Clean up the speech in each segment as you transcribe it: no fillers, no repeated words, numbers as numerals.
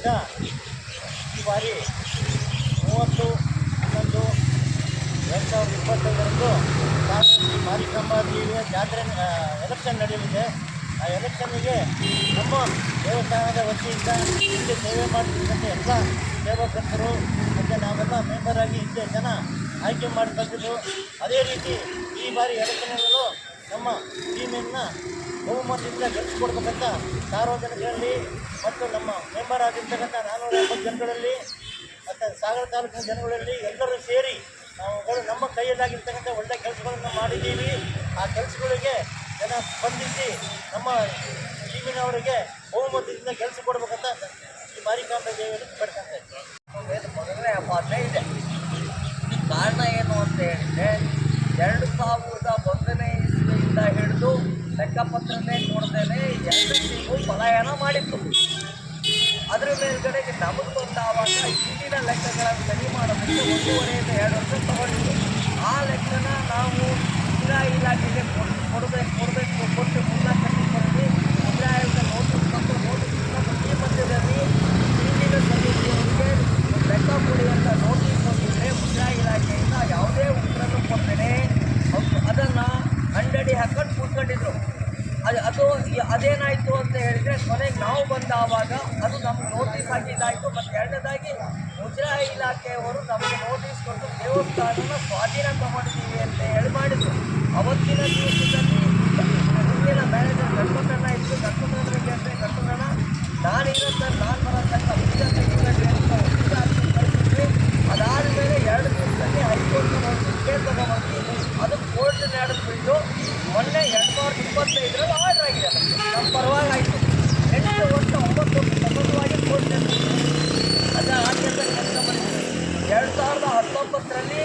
ವತಿಯಿಂದ ಈ ಬಾರಿ 30/11/2025 ಶ್ರೀ ಮಾರಿಕಾಂಬ ದೇವಿಯ ಜಾತ್ರೆ ಎಲೆಕ್ಷನ್ ನಡೆಯಲಿದೆ. ಆ ಎಲೆಕ್ಷನ್ನಿಗೆ ನಮ್ಮ ದೇವಸ್ಥಾನದ ವತಿಯಿಂದ ಇಲ್ಲಿ ಸೇವೆ ಮಾಡ್ತಿರ್ತಕ್ಕಂಥ ಎಲ್ಲ ಸೇವಕರು ಮತ್ತು ನಾವೆಲ್ಲ ಮೆಂಬರ್ ಆಗಿ ಇಷ್ಟೇ ಜನ ಆಯ್ಕೆ ಮಾಡಿಕೊಂಡಿದ್ದು. ಅದೇ ರೀತಿ ಈ ಬಾರಿ ಎಲೆಕ್ಷನ್ಗಳಲ್ಲೂ ನಮ್ಮ ಟೀಮನ್ನು ಬಹುಮತದಿಂದ ಗೆಲ್ಲಿಸಿಕೊಡ್ತಕ್ಕಂಥ ಸಾರ್ವಜನಿಕರಲ್ಲಿ ಮತ್ತು ನಮ್ಮ ಮೆಂಬರ್ ಆಗಿರ್ತಕ್ಕಂಥ 480 ಜನಗಳಲ್ಲಿ ಮತ್ತು ಸಾಗರ ತಾಲೂಕಿನ ಜನಗಳಲ್ಲಿ ಎಲ್ಲರೂ ಸೇರಿ ನಾವುಗಳು ನಮ್ಮ ಕೈಯಲ್ಲಾಗಿರ್ತಕ್ಕಂಥ ಒಳ್ಳೆಯ ಕೆಲಸಗಳನ್ನು ಮಾಡಿದ್ದೀವಿ. ಆ ಕೆಲಸಗಳಿಗೆ ಜನ ಸ್ಪಂದಿಸಿ ನಮ್ಮ ಟೀಮಿನವರಿಗೆ ಬಹುಮತದಿಂದ ಗೆಲ್ಲಿಸಿಕೊಡ್ಬೇಕಂತ ಈ ಮಾರಿಕಾಂಬೆ ದೇವಿಯನ್ನು ಬೇಡ್ಕೊಳ್ತಾ ಇದ್ದೀವಿ. ಮೊದಲನೇ ಅಪಾಧ್ಯ ಇದೆ. ಕಾರಣ ಏನು ಅಂತ ಹೇಳಿದರೆ 2001ನೇ ಇಸ್ವಿಯಿಂದ ಹಿಡಿದು ಲೆಕ್ಕಪತ್ರನೇ ನೋಡ್ದೇನೆ 2 ತಿಂಗಳು ಪಲಾಯನ ಮಾಡಿತ್ತು. ಅದರ ಮೇಲ್ಗಡೆಗೆ ನಮಗೆ ಬಂದಾವಾಗ ಹಿಂದಿನ ಲೆಕ್ಕಗಳನ್ನು ಸರಿ ಮಾಡೋದಕ್ಕೆ 1.5 to 2 ವರ್ಷ ತಗೊಂಡಿತ್ತು. ಆ ಲೆಕ್ಕನ ನಾವು ಮುದ್ರಾ ಇಲಾಖೆಗೆ ಕೊಟ್ಟು ಮುನ್ನಾಕಟ್ಟಿ ಕೊಟ್ಟು ಮುದ್ರಾ ಆಯೋಗ ನೋಟಿಸ್ ಮತ್ತು ನೋಟಿಸ್ನ ಈ ಮಧ್ಯದಲ್ಲಿ ಹಿಂದಿನ ಸಮಿತಿಯವರಿಗೆ ಲೆಕ್ಕ ಕೊಡಿ ಅಂತ ನೋಟಿಸ್ ಬಂದಿದ್ದರೆ ಮುದ್ರಾ ಇಲಾಖೆಯಿಂದ ಯಾವುದೇ ಉತ್ತರನ್ನು ಕೊಡ್ತೇನೆ ಅದನ್ನು ಅಂಡಡಿ ಹಾಕೊಂಡು ಕೂತ್ಕೊಂಡಿದ್ರು. ಅದೇನಾಯಿತು ಅಂತ ಹೇಳಿದರೆ ಕೊನೆಗೆ ನಾವು ಬಂದಾವಾಗ ಅದು ನಮಗೆ ನೋಟಿಸ್ ಹಾಕಿದ್ದಾಯಿತು. ಮತ್ತು ಎರಡನೇದಾಗಿ ಮುದ್ರಾ ಇಲಾಖೆಯವರು ನಮಗೆ ನೋಟಿಸ್ ಕೊಟ್ಟು ದೇವಸ್ಥಾನನ ಸ್ವಾಧೀನ ತಗೊಂಡಿದ್ದೀವಿ ಅಂತ ಹೇಳಿ ಮಾಡಿದರು. ಅವತ್ತಿನ ದಿವಸದಲ್ಲಿ ಹಿಂದಿನ ಮ್ಯಾನೇಜರ್ ಗಟ್ಕೊಂಡಣ್ಣ ಇತ್ತು. ಗಟ್ಕೊಂಡಣ್ಣ ನಾನಿರೋ ಸರ್ ನಾನು ಬರೋಕ್ಕಂತ ಪೂಜಾ ತೆಗಿಬೇಡ್ರಿ ಅಂತ ಕಳಿಸಿದ್ವಿ. ಅದಾದ ಮೇಲೆ 2 ದಿವಸದಲ್ಲಿ ಹೈಕೋರ್ಟ್ನ ನೋಟಿಸ್ ಕೇಸ್ ತಗೊಂಡ್ಬಂದು ಅದು ಕೋರ್ಟ್ ನಡೆದ್ಬಿಟ್ಟು ಮೊನ್ನೆ 2025 ಆರ್ಡರ್ ಆಗಿದೆ. ನಮ್ಮ ಪರವಾಗಿ ಆಯಿತು. 8 ವರ್ಷ 9 ವರ್ಷ ಸಂಬಂಧವಾಗಿ ಕೋರ್ಟ್ ಅದರ ಆದ್ಯತೆ ಕೆಲಸ ಮಾಡಿದ್ದೀವಿ. 2019ರಲ್ಲಿ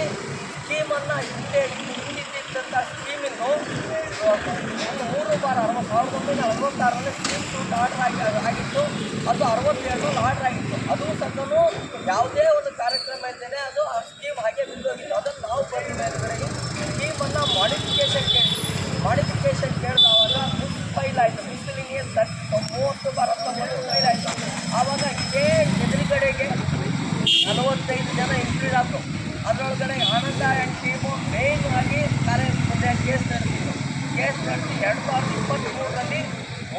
ಸ್ಕೀಮನ್ನು ಹಿಂದಿದ್ದಂಥ ಸ್ಕೀಮಿಂದು 1966ರಲ್ಲಿ ಸ್ಕೀಮ್ ಸೂಟ್ ಆರ್ಡರ್ ಆಗಿತ್ತು. ಅದು 67ರಲ್ಲಿ ಆರ್ಡರ್ ಆಗಿತ್ತು. ಅದು ಸದ್ಯನೂ ಯಾವುದೇ ಒಂದು ಕಾರ್ಯಕ್ರಮ ಇದ್ದೇನೆ ಅದು ಆ ಸ್ಕೀಮ್ ಹಾಗೆ ಬಿದ್ದೋಗಿತ್ತು. ಅದನ್ನು ನಾವು ಬಂದ ಮೇಲ್ಗಡೆಗೆ ಸ್ಕೀಮನ್ನು ಮಾಡಿಫಿಕೇಷನ್ ಕೇಳಿದವಾಗ ಫೈಲ್ ಆಯಿತು. ಮಿಸ್ಲಿನಿಯಸ್ 30/19 ಫೈಲ್ ಆಯಿತು. ಆವಾಗ ಇದೇ ಎದುರುಗಡೆಗೆ 45 ಜನ ಇಂಕ್ಲೂಡ್ ಆದರು. ಅದರೊಳಗಡೆ ಆನಂದ ಆ್ಯಂಡ್ ಟೀಮು ಮೇನ್ ಆಗಿ ಕೇಸ್ ನಡೆಸಿದ್ರು. ಕೇಸ್ ನಡೆಸಿ 2023ರಲ್ಲಿ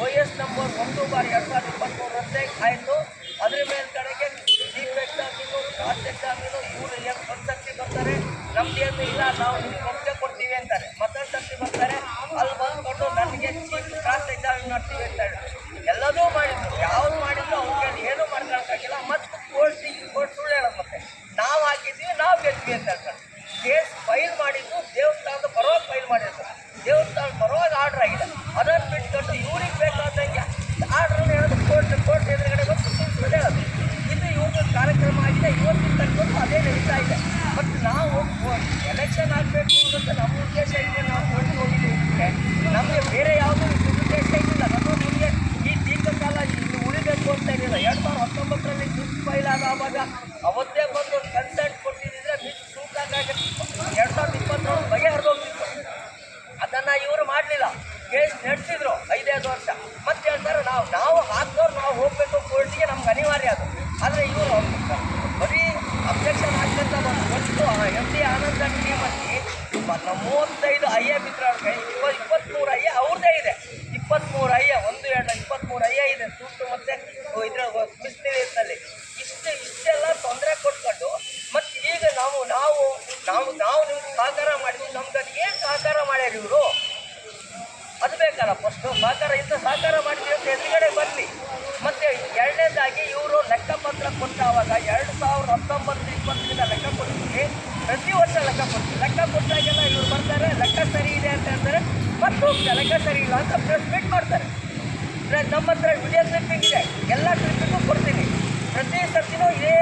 OS ನಂಬರ್ 1/2023 ಆಯಿತು. ಅದ್ರ ಮೇಲ್ಗಡೆಗೆ ಚೀಫ್ ಎಕ್ಸಾಮಿನು ಕ್ರಾಸ್ ಎಕ್ಸಾಮಿನು ಇವರು ಒಂದು ಸರ್ತಿ ಬರ್ತಾರೆ, ನಮ್ಮದೇನು ಇಲ್ಲ ನಾವು ನಿಮ್ಗೆ ಒಪ್ಪಿಗೆ ಕೊಡ್ತೀವಿ ಅಂತಾರೆ. ಮತ್ತೊಂದು ಸರ್ತಿ ಬರ್ತಾರೆ, ಅಲ್ಲಿ ಬಂದ್ಕೊಂಡು ನನಗೆ ಚೀಫ್ ಕ್ರಾಸ್ ಎಕ್ಸಾಮಿನ್ ಮಾಡ್ತೀವಿ ಅಂತ ಹೇಳಿ ಎಲ್ಲದೂ ಮಾಡಿದ್ರು. ಯಾವ್ದು ಮಾಡಿದ್ರು ಅವ್ರಿಗೆ ಏನೂ ಮಾಡ್ಕೊಳಕ್ಕಾಗಿಲ್ಲ. ಮತ್ತು ಕೋರ್ಟ್ ಸುಳ್ಳು ಹೇಳೋದು. ಮತ್ತೆ ನಾವು ಹಾಕಿದ್ದೀವಿ ನಾವು ಗೆದ್ವಿ ಅಂತ ಹೇಳ್ತಾರೆ. ಕೇಸ್ ಫೈಲ್ ಮಾಡಿದ್ದು ದೇವಸ್ಥಾನದ ಪರವಾಗಿ ಫೈಲ್ ಮಾಡಿದ್ರು. ದೇವಸ್ಥಾನದ ಪರವಾಗಿ ಆರ್ಡ್ರ್ ಆಗಿದೆ. ಅದನ್ನು ಬಿಟ್ಕೊಂಡು ಇವ್ರಿಗೆ ಬೇಕಾದಂಗೆ ಆರ್ಡ್ರನ್ನು ಹೇಳೋದು ಕೋರ್ಟ್ ಎದುರುಗಡೆ ಬಂದು ಸುಳ್ಳು ಹೇಳೋದು. ಇದು ಇವ್ರ ಕಾರ್ಯಕ್ರಮ ಆಗಿದೆ. ಇವತ್ತಿನ ತನಕ ಅದೇ ನಡೀತಾ ಇದೆ. ಮತ್ತು ನಾವು ಎಲೆಕ್ಷನ್ ಆಗಬೇಕು ಅನ್ನೋದು ನಮ್ಮ ಉದ್ದೇಶ ಇದೆ. ನಾವು ಕೋರ್ಟ್ಗೆ ಹೋಗಿದ್ದೀವಿ. ನಮಗೆ ಬೇರೆ ಯಾವುದೂ ಉದ್ದೇಶ ಇದ್ದಿಲ್ಲ. ನಮಗೆ ಈ ದೀರ್ಘಕಾಲ ಇಲ್ಲಿ ಉಳಿಬೇಕು ಅಂತ ಏನಿಲ್ಲ. 2019ರಲ್ಲಿ ಮಿಸ್ ಫೈಲ್ ಆದಾಗ ಅವತ್ತೇ ಬಂದು ಒಂದು ಕನ್ಸಲ್ಟ್ ಕೊಟ್ಟಿದ್ದರೆ ಮಿಸ್ ಸೂಟಾಗಿ 2023 ಬಗೆಹರಿದೋಗ್ತಿತ್ತು. ಅದನ್ನು ಇವರು ಮಾಡಲಿಲ್ಲ. ಕೇಸ್ ನಡೆಸಿದ್ರು 5 ವರ್ಷ. ಮತ್ತೆ ಹೇಳ್ತಾರೆ ನಾವು ಹಾಕ್ದವ್ರು ನಾವು ಹೋಗಬೇಕು ಕೋರ್ಟಿಗೆ, ನಮ್ಗೆ ಅನಿವಾರ್ಯ ಅದು. ಆದರೆ ಇವರು ಬರೀ ಅಬ್ಜೆಕ್ಷನ್ ಹಾಕ್ಕೊಂತ ಒಟ್ಟು MD ಆನಂದ ಟೀಮಲ್ಲಿ 35 ಐಎ ಬಿದ್ದರೆ 23 ಐಎ ಅವ್ರದ್ದೇ ಇದೆ. 23 ಐಎ 23 ಐಎ ಇದೆ ಸೂಟು ಮತ್ತು ಇದರ ಮಿಸ್ಟೇರಿಯಸ್ನಲ್ಲಿ. ಇಷ್ಟೆಲ್ಲ ತೊಂದರೆ ಕೊಟ್ಕೊಂಡು ಮತ್ತು ಈಗ ನಾವು ನಿಮ್ಗೆ ಸಹಕಾರ ಮಾಡಿದ್ವಿ. ನಮ್ಗೆ ಅದು ಏನು ಸಹಕಾರ ಮಾಡ್ಯಾರ ಇವರು? ಅದು ಬೇಕಲ್ಲ. ಫಸ್ಟು ಸಹಕಾರ ಮಾಡಿದ್ವಿ ಅಂತ ಎದುರುಗಡೆ ಬರಲಿ. ಮತ್ತು ಎರಡನೇದಾಗಿ ಇವರು ಲೆಕ್ಕಪತ್ರ ಕೊಟ್ಟಾವಾಗ 2019-20 ಲೆಕ್ಕ ಕೊಡ್ತೀವಿ. ಪ್ರತಿ ವರ್ಷ ಲೆಕ್ಕ ಕೊಡ್ತೀವಿ. ಲೆಕ್ಕ ಕೊಟ್ಟಾಗೆಲ್ಲ ಇವ್ರು ಬರ್ತಾರೆ, ಲೆಕ್ಕ ಸರಿ ಇದೆ ಅಂತ ಹೇಳ್ತಾರೆ. ಮತ್ತು ಲೆಕ್ಕ ಸರಿ ಇಲ್ಲ ಅಂತ ಪ್ರೆಸ್ ಮೀಟ್ ಮಾಡ್ತಾರೆ. ನಮ್ಮ ಹತ್ರ ವಿಡಿಯೋ ಕ್ಲಿಪ್ಪಿಂಗ್ ಇದೆ. ಎಲ್ಲ ಕ್ಲಿಪ್ಪಿಂಗು ಕೊಡ್ತೀನಿ. ಪ್ರತಿ ಸರ್ತಿನೂ ಇದೇ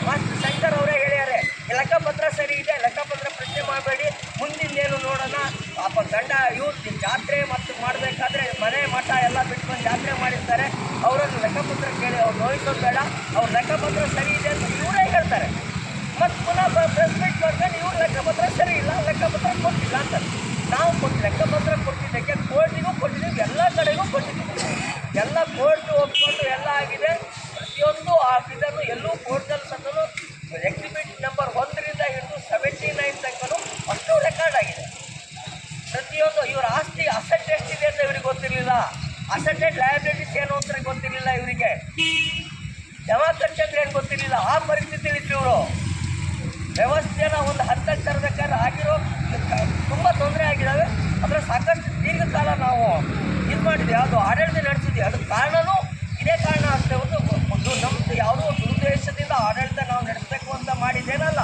ಮಾಸ್ಟರ್ ಶಂಕರ್ ಅವರೇ ಹೇಳ್ಯಾರೆ, ಲೆಕ್ಕಪತ್ರ ಸರಿ ಇದೆ, ಲೆಕ್ಕಪತ್ರ ಪ್ರಶ್ನೆ ಮಾಡಬೇಡಿ, ಮುಂದಿಂದೇನು ನೋಡೋಣ. ಪಾಪ ಗಂಡ ಇವ್ರು ಜಾತ್ರೆ ಮತ್ತು ಮಾಡಬೇಕಾದ್ರೆ ಮನೆ ಮಠ ಎಲ್ಲ ಬಿಟ್ಕೊಂಡು ಜಾತ್ರೆ ಮಾಡಿರ್ತಾರೆ. ಅವರನ್ನು ಲೆಕ್ಕಪತ್ರ ಕೇಳಿ ಅವ್ರು ನೋಯಿಸೋದು ಬೇಡ. ಅವ್ರ ಲೆಕ್ಕಪತ್ರ ಸರಿ ಇದೆ ಅಂತ ಇವರೇ ಹೇಳ್ತಾರೆ. ಮತ್ತು ಪುನಃ ಪ್ರೆಸ್ ಮೀಟ್ ಮಾಡ್ಕೊಂಡು ಇವ್ರು ಲೆಕ್ಕಪತ್ರ ಸರಿ ಇಲ್ಲ, ಲೆಕ್ಕಪತ್ರ ಕೊಟ್ಟಿಲ್ಲ ಅಂತ. ನಾವು ಲೆಕ್ಕಪತ್ರ ಕೊಟ್ಟಿದ್ದಕ್ಕೆ ಕೋರ್ಟಿಗೂ ಕೊಟ್ಟಿದ್ದೀವಿ, ಎಲ್ಲ ಕಡೆಗೂ ಕೊಟ್ಟಿದ್ದೀವಿ. ಎಲ್ಲ ಕೋರ್ಟ್ ಒಪ್ಕೊಂಡು ಎಲ್ಲ ಆಗಿದೆ. ಪ್ರತಿಯೊಂದು ಇದನ್ನು ಎಲ್ಲೂ ಕೋರ್ಟಲ್ಲಿ ಸತನು ಎಕ್ಸಿಬಿಟ್ ನಂಬರ್ 1ರಿಂದ ಹಿಡಿದು 79 ತನಕನೂ ಅಷ್ಟು ರೆಕಾರ್ಡ್ ಆಗಿದೆ. ಪ್ರತಿಯೊಂದು ಇವರ ಆಸ್ತಿ ಅಸೆಟ್ ಎಷ್ಟಿದೆ ಅಂತ ಇವ್ರಿಗೆ ಗೊತ್ತಿರಲಿಲ್ಲ, ಅಸೆಟೆಡ್ ಲಯಬಿಲಿಟೀಸ್ ಏನು ಅಂತ ಗೊತ್ತಿರಲಿಲ್ಲ, ಇವರಿಗೆ ಜಮಾ ಖರ್ಚು ಅಂದ್ರೆ ಏನು ಗೊತ್ತಿರಲಿಲ್ಲ. ಆ ಪರಿಸ್ಥಿತಿಲಿತ್ತು ಇವರು. ವ್ಯವಸ್ಥೆನ ಒಂದು ಹಂತಕ್ಕೆ ತರಬೇಕಾದ್ರೆ ಆಗಿರೋ ತುಂಬ ತೊಂದರೆ ಆಗಿದ್ದಾವೆ. ಅದರ ಸಾಕಷ್ಟು ದೀರ್ಘಕಾಲ ನಾವು ಇದು ಮಾಡಿದ್ವಿ, ಯಾವುದು ಆಡಳಿತ ನಡೆಸಿದ್ವಿ. ಅದಕ್ಕೆ ಕಾರಣವೂ ಇದೇ ಕಾರಣ ಅಷ್ಟೇ. ಒಂದು ನಮ್ಮದು ಯಾವುದೋ ದುರುದ್ದೇಶದಿಂದ ಆಡಳಿತ ನಾವು ನಡೆಸಬೇಕು ಅಂತ ಮಾಡಿದ್ದೇನಲ್ಲ,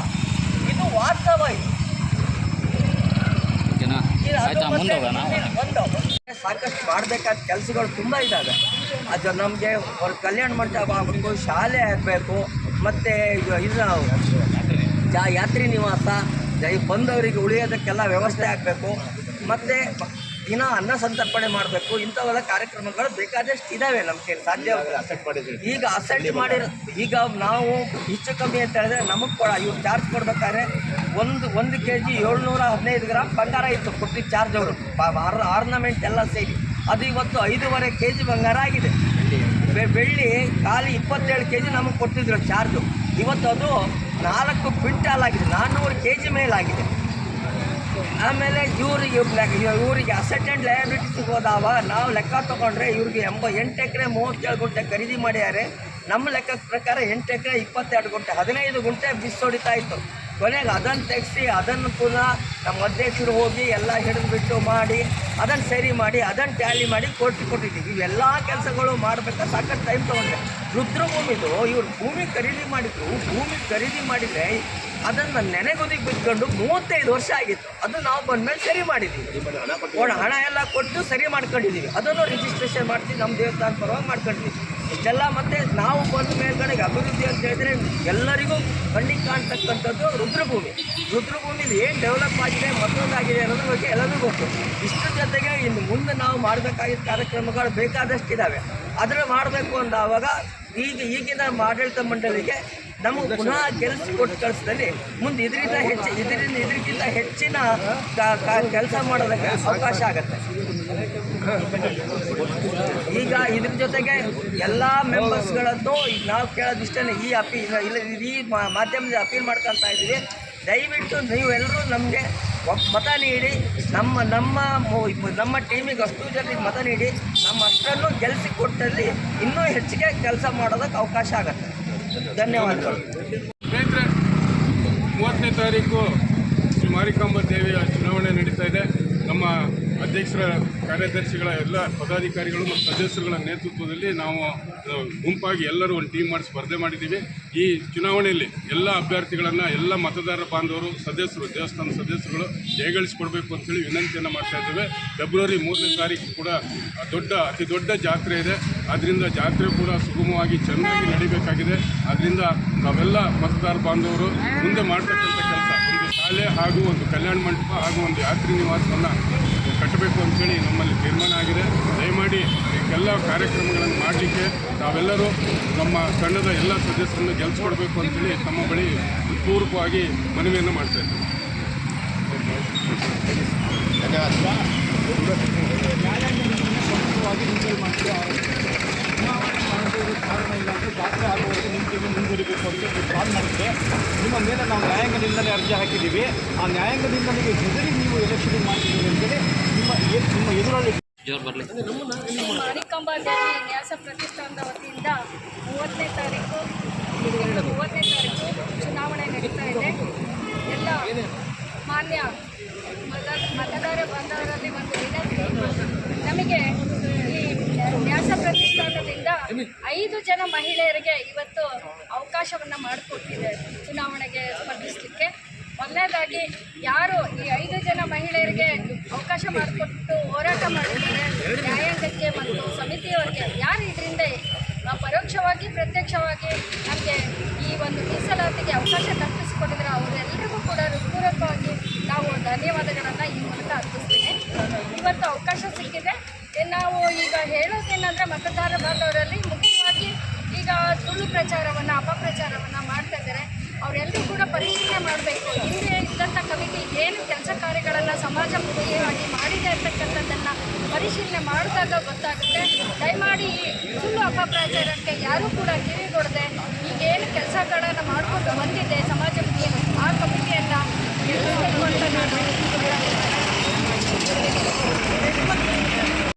ಇದು ವಾಸ್ತವ. ಒಂದು ಸಾಕಷ್ಟು ಮಾಡಬೇಕಾದ ಕೆಲಸಗಳು ತುಂಬ ಇದ್ದಾವೆ. ಅದು ನಮಗೆ ಕಲ್ಯಾಣ ಮಂಟಪ ಆಗಬೇಕು, ಶಾಲೆ ಆಗಬೇಕು, ಮತ್ತು ಇದು ಯಾತ್ರಿ ನಿವಾಸ ಬಂದವರಿಗೆ ಉಳಿಯೋದಕ್ಕೆಲ್ಲ ವ್ಯವಸ್ಥೆ ಆಗಬೇಕು, ಮತ್ತು ದಿನ ಅನ್ನ ಸಂತರ್ಪಣೆ ಮಾಡಬೇಕು. ಇಂಥವೆಲ್ಲ ಕಾರ್ಯಕ್ರಮಗಳು ಬೇಕಾದಷ್ಟು ಇದ್ದಾವೆ. ನಮ್ಮ ಕೈಲಿ ಸಾಧ್ಯ. ಈಗ ಅಸೆಟ್ ಮಾಡಿರೋ ಈಗ ನಾವು ಹೆಚ್ಚು ಕಮ್ಮಿ ಅಂತ ಹೇಳಿದ್ರೆ ನಮಗೆ ಇವ್ರು ಚಾರ್ಜ್ ಕೊಡ್ಬೇಕಾದ್ರೆ ಒಂದು kg 715 ಗ್ರಾಮ್ ಬಂಗಾರ ಇತ್ತು ಕೊಟ್ಟಿದ್ದ ಚಾರ್ಜ್ ಅವರು. ಆರ್ನಮೆಂಟ್ ಎಲ್ಲ ಸೇರಿ ಅದು ಇವತ್ತು 5.5 kg ಬಂಗಾರ ಆಗಿದೆ. ಬೆಳ್ಳಿ ಖಾಲಿ 27 kg ನಮಗೆ ಕೊಟ್ಟಿದ್ರು ಚಾರ್ಜು. ಇವತ್ತು ಅದು 4 ಕ್ವಿಂಟಾಲ್ ಆಗಿದೆ, 400 kg ಮೇಲಾಗಿದೆ. ಆಮೇಲೆ ಇವರಿಗೆ ಅಸೆಟ್ ಆ್ಯಂಡ್ ಲಯಬಿಲಿಟೀಸ್ ಹೋದಾವ ನಾವು ಲೆಕ್ಕ ತೊಗೊಂಡ್ರೆ ಇವ್ರಿಗೆ 8 ಎಕರೆ 37 ಗುಂಟೆ ಖರೀದಿ ಮಾಡ್ಯಾರೆ. ನಮ್ಮ ಲೆಕ್ಕದ ಪ್ರಕಾರ 8 ಎಕರೆ 22 ಗುಂಟೆ 15 ಗುಂಟೆ ಬಿಸ್ ಹೊಡಿತಾ ಇತ್ತು. ಕೊನೆಗೆ ಅದನ್ನು ತೆಗೆಸಿ ಅದನ್ನು ಪುನಃ ನಮ್ಮ ಅಧ್ಯಕ್ಷರು ಹೋಗಿ ಎಲ್ಲ ಹಿಡಿದುಬಿಟ್ಟು ಮಾಡಿ ಅದನ್ನು ಸರಿ ಮಾಡಿ ಅದನ್ನು ಟ್ಯಾಲಿ ಮಾಡಿ ಕೊಟ್ಟಿದ್ದೀವಿ. ಇವೆಲ್ಲ ಕೆಲಸಗಳು ಮಾಡಬೇಕಾದ್ರೆ ಸಾಕಷ್ಟು ಟೈಮ್ ತೊಗೊಂಡೆ. ರುದ್ರಭೂಮಿದು ಇವರು ಭೂಮಿ ಖರೀದಿ ಮಾಡಿದ್ರು. ಭೂಮಿ ಖರೀದಿ ಮಾಡಿದರೆ ಅದನ್ನು ನೆನೆಗುದಿಗೆ ಬಿಟ್ಕೊಂಡು 35 ವರ್ಷ ಆಗಿತ್ತು. ಅದು ನಾವು ಬಂದಮೇಲೆ ಸರಿ ಮಾಡಿದ್ದೀವಿ. ಹಣ ಎಲ್ಲ ಕೊಟ್ಟು ಸರಿ ಮಾಡ್ಕೊಂಡಿದ್ದೀವಿ. ಅದನ್ನು ರಿಜಿಸ್ಟ್ರೇಷನ್ ಮಾಡ್ತೀವಿ, ನಮ್ಮ ದೇವಸ್ಥಾನ ಪರವಾಗಿ ಮಾಡ್ಕೊಂಡಿದ್ದೀವಿ. ಇಷ್ಟೆಲ್ಲ ಮತ್ತು ನಾವು ಬಂದ ಮೇಲ್ಗಡೆಗೆ ಅಭಿವೃದ್ಧಿ ಅಂತ ಹೇಳಿದ್ರೆ ಎಲ್ಲರಿಗೂ ಕಣ್ಣಿಗೆ ಕಾಣ್ತಕ್ಕಂಥದ್ದು ರುದ್ರಭೂಮಿಲಿ ಏನು ಡೆವಲಪ್ ಆಗಿದೆ, ಮತ್ತೊಂದಾಗಿದೆ ಅನ್ನೋದ್ರ ಬಗ್ಗೆ ಎಲ್ಲರಿಗೂ ಗೊತ್ತು. ಇಷ್ಟರ ಜೊತೆಗೆ ಇನ್ನು ಮುಂದೆ ನಾವು ಮಾಡಬೇಕಾಗಿದ್ದ ಕಾರ್ಯಕ್ರಮಗಳು ಬೇಕಾದಷ್ಟಿದ್ದಾವೆ. ಅದನ್ನು ಮಾಡಬೇಕು ಅಂದಾವಾಗ ಈಗಿನ ಆಡಳಿತ ಮಂಡಳಿಗೆ ನಮಗೆ ಪುನಃ ಕೆಲಸ ಕೊಟ್ಟು ಕಳಿಸಿದಲ್ಲಿ ಮುಂದೆ ಇದಕ್ಕಿಂತ ಹೆಚ್ಚಿನ ಕೆಲಸ ಮಾಡೋದಕ್ಕೆ ಅವಕಾಶ ಆಗುತ್ತೆ. ಈಗ ಇದ್ರ ಜೊತೆಗೆ ಎಲ್ಲ ಮೆಂಬರ್ಸ್ಗಳದ್ದು ನಾವು ಕೇಳೋದಿಷ್ಟೇ, ಈ ಮಾಧ್ಯಮದಲ್ಲಿ ಅಪೀಲ್ ಮಾಡ್ಕೊತಾ ಇದ್ದೀವಿ. ದಯವಿಟ್ಟು ನೀವೆಲ್ಲರೂ ನಮಗೆ ಮತ ನೀಡಿ, ನಮ್ಮ ಟೀಮಿಗೆ ಅಷ್ಟು ಜನರಿಗೆ ಮತ ನೀಡಿ ನಮ್ಮ ಅಷ್ಟನ್ನು ಗೆಲ್ಲಿಸಿ ಕೊಟ್ಟಲ್ಲಿ ಇನ್ನೂ ಹೆಚ್ಚಿಗೆ ಕೆಲಸ ಮಾಡೋದಕ್ಕೆ ಅವಕಾಶ ಆಗುತ್ತೆ. ಧನ್ಯವಾದಗಳು. ಸ್ನೇಹಿತರೆ, 30ನೇ ತಾರೀಕು ಶ್ರೀ ಮಾರಿಕಾಂಬಾ ದೇವಿಯ ಚುನಾವಣೆ ನಡೀತಾ ಇದೆ. ನಮ್ಮ ಅಧ್ಯಕ್ಷರ ಕಾರ್ಯದರ್ಶಿಗಳ ಎಲ್ಲ ಪದಾಧಿಕಾರಿಗಳು ಮತ್ತು ಸದಸ್ಯರುಗಳ ನೇತೃತ್ವದಲ್ಲಿ ನಾವು ಗುಂಪಾಗಿ ಎಲ್ಲರೂ ಒಂದು ಟೀಮ್ ಮಾಡಿ ಸ್ಪರ್ಧೆ ಮಾಡಿದ್ದೀವಿ. ಈ ಚುನಾವಣೆಯಲ್ಲಿ ಎಲ್ಲ ಅಭ್ಯರ್ಥಿಗಳನ್ನು ಎಲ್ಲ ಮತದಾರ ಬಾಂಧವರು ಸದಸ್ಯರು ದೇವಸ್ಥಾನ ಸದಸ್ಯರುಗಳು ಜಯಗಳಿಸಿಕೊಡ್ಬೇಕು ಅಂತೇಳಿ ವಿನಂತಿಯನ್ನು ಮಾಡ್ತಾ ಇದ್ದೇವೆ. ಫೆಬ್ರವರಿ 3ನೇ ತಾರೀಕು ಕೂಡ ಅತಿ ದೊಡ್ಡ ಜಾತ್ರೆ ಇದೆ. ಅದರಿಂದ ಜಾತ್ರೆ ಕೂಡ ಸುಗಮವಾಗಿ ಚೆನ್ನಾಗಿ ನಡೀಬೇಕಾಗಿದೆ. ಅದರಿಂದ ನಾವೆಲ್ಲ ಮತದಾರ ಬಾಂಧವರು ಮುಂದೆ ಮಾಡ್ತಕ್ಕಂಥ ಕೆಲಸ ಒಂದು ಶಾಲೆ ಹಾಗೂ ಒಂದು ಕಲ್ಯಾಣ ಮಂಟಪ ಹಾಗೂ ಒಂದು ಯಾತ್ರಿ ನಿವಾಸವನ್ನು ಕಟ್ಟಬೇಕು ಅಂಥೇಳಿ ನಮ್ಮಲ್ಲಿ ತೀರ್ಮಾನ ಆಗಿದೆ. ದಯಮಾಡಿ ಎಲ್ಲ ಕಾರ್ಯಕ್ರಮಗಳನ್ನು ಮಾಡಲಿಕ್ಕೆ ನಾವೆಲ್ಲರೂ ನಮ್ಮ ತಂಡದ ಎಲ್ಲ ಸದಸ್ಯರನ್ನು ಗೆಲ್ಲಿಸ್ಕೊಡ್ಬೇಕು ಅಂತೇಳಿ ತಮ್ಮ ಬಳಿ ಪೂರ್ವಕವಾಗಿ ಮನವಿಯನ್ನು ಮಾಡ್ತಾ ಇದ್ದೀವಿ. ಕಾರಣ ಇಲ್ಲ ಅಂದರೆ ಜಾತ್ರೆ ಆಗುವವರೆಗೆ ನಿಮ್ಮ ಟೀಮು ಮುಂದುವರಿಬೇಕು ಅಂತ ಕಾಲ್ ಮಾಡಿದ್ರೆ ನಿಮ್ಮ ಮೇಲೆ ನಾವು ನ್ಯಾಯಾಂಗದಿಂದಲೇ ಅರ್ಜಿ ಹಾಕಿದ್ದೀವಿ. ಆ ನ್ಯಾಯಾಂಗದಿಂದಲೇ ಹೆದರಿ ನೀವು ಎಲೆಕ್ಷನ್ ಮಾಡ್ತಿದ್ದೀವಿ ಅಂತೇಳಿ ನಿಮ್ಮ ಎದುರಲ್ಲಿ ಮಾರಿಕಾಂಬಾ ದೇವಿ ನ್ಯಾಸ ಪ್ರತಿಷ್ಠಾನದ ವತಿಯಿಂದ 30ನೇ ತಾರೀಕು ಚುನಾವಣೆ ನಡೀತಾ ಇದೆ. ಎಲ್ಲ ಮಾನ್ಯ ಮತದಾರ ಬಾಂಧವರಲ್ಲಿ ಒಂದು ವಿನಂತಿ, ನಮಗೆ ಈ ನ್ಯಾಸ ಪ್ರತಿಷ್ಠಾನದಿಂದ 5 ಜನ ಮಹಿಳೆಯರಿಗೆ ಇವತ್ತು ಅವಕಾಶವನ್ನು ಮಾಡಿಕೊಟ್ಟಿದೆ ಚುನಾವಣೆಗೆ ಸ್ಪರ್ಧಿಸಲಿಕ್ಕೆ. ಮೊದಲನೇದಾಗಿ ಯಾರು ಈ 5 ಜನ ಮಹಿಳೆಯರಿಗೆ ಅವಕಾಶ ಮಾಡಿಕೊಟ್ಟು ಹೋರಾಟ ಮಾಡಿದ್ದಾರೆ ನ್ಯಾಯಾಂಗಕ್ಕೆ ಮತ್ತು ಸಮಿತಿಯವರಿಗೆ, ಯಾರು ಇದರಿಂದ ಪರೋಕ್ಷವಾಗಿ ಪ್ರತ್ಯಕ್ಷವಾಗಿ ನಮಗೆ ಈ ಒಂದು ಮೀಸಲಾತಿಗೆ ಅವಕಾಶ ಕಲ್ಪಿಸಿಕೊಟ್ಟಿದ್ರೆ ಅವರೆಲ್ಲರಿಗೂ ಕೂಡ ಹೃತ್ಪೂರ್ವಕವಾಗಿ ನಾವು ಧನ್ಯವಾದಗಳನ್ನು ಈ ಮೂಲಕ ಅರ್ಪಿಸ್ತೀನಿ. ಇವತ್ತು ಅವಕಾಶ ಸಿಕ್ಕಿದೆ. ನಾವು ಈಗ ಹೇಳೋದೇನೆಂದರೆ ಮತದಾರ ಬಾಂಧವರಲ್ಲಿ ಮುಖ್ಯವಾಗಿ ಈಗ ಸುಳ್ಳು ಪ್ರಚಾರವನ್ನು ಅಪಪ್ರಚಾರವನ್ನು ಮಾಡ್ತಾ ಇದ್ದಾರೆ. ಅವರೆಲ್ಲರೂ ಕೂಡ ಪರಿಶೀಲನೆ ಮಾಡಬೇಕು. ಹಿಂದೆ ಇದ್ದಂಥ ಕಮಿಟಿ ಏನು ಕೆಲಸ ಕಾರ್ಯಗಳನ್ನು ಸಮಾಜಮುಖಿಯಾಗಿ ಮಾಡಿದೆ ಅಂತಕ್ಕಂಥದ್ದನ್ನು ಪರಿಶೀಲನೆ ಪರಿಶೀಲನೆ ಮಾಡಿದಾಗ ಗೊತ್ತಾಗುತ್ತೆ. ದಯಮಾಡಿ ಈ ಸುಳ್ಳು ಅಪಪ್ರಚಾರಕ್ಕೆ ಯಾರೂ ಕೂಡ ಕಿವಿಗೊಡದೆ ಈಗೇನು ಕೆಲಸಗಳನ್ನು ಮಾಡಿಕೊಂಡು ಬಂದಿದೆ